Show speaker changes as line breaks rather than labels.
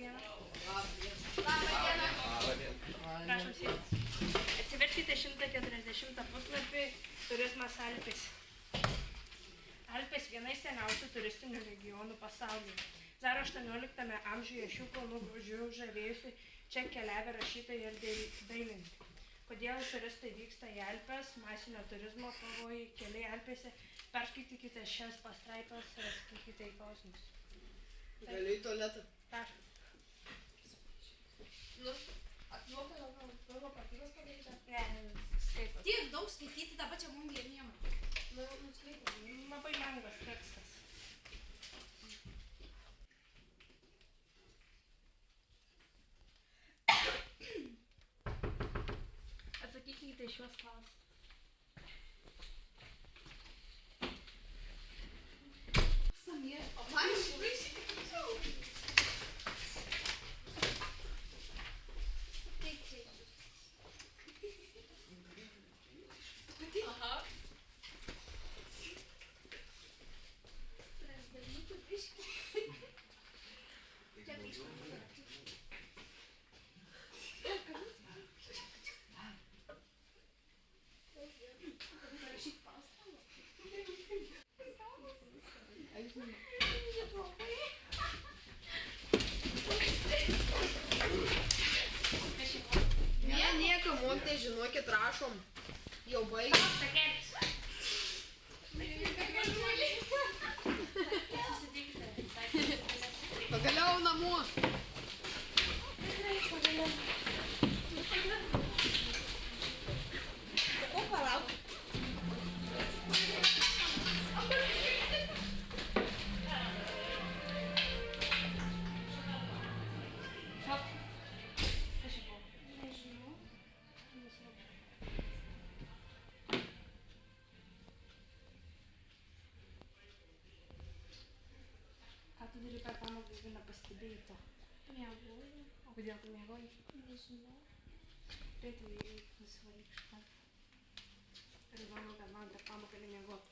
dieną.
Labą dieną.
Prašom sėstis. Atsiverskite 140 puslapį Turizmas Alpės. Alpės viena iš seniausių turistinių regionų pasaulyje. Dar 18 amžiuje šių kalnų grožiu žavėjusi čia keliavę rašytojai ir dailininkai. Kodėl turistai vyksta į Alpes, masinio turizmo pavojai, keliai Alpėse. Perskaitykite šias pastraipas ir atsakykite į klausimus.
Galiu į tualetą.
Prašom.
Nu, atmoka gal pirmo partybos padaryti?
Ne, skaitau.
Tiek daug skaityti, tą pačią mum vieniem. Nu, skaitai.
Labai lengvas tekstas. Atsakykite į šiuos klausimus.
Samie, o man išrašyti prašau. Taip, čia. Pati? Aha. Strasdalykų biškį. Čia biškį. Parašyk pastabą. Ne, nieko, montai, žinokit, rašom. Jau baigė. Pagaliau namo. Sakau, palauk.
Nežinau. Ką tu darai per pamoką, jeigu nepastebėjai to?
Miegoju.
O kodėl tu miegoji?
Nežinau.
Tai nusivalyk iš karto. Ir manau, kad man per pamoką nemiegot.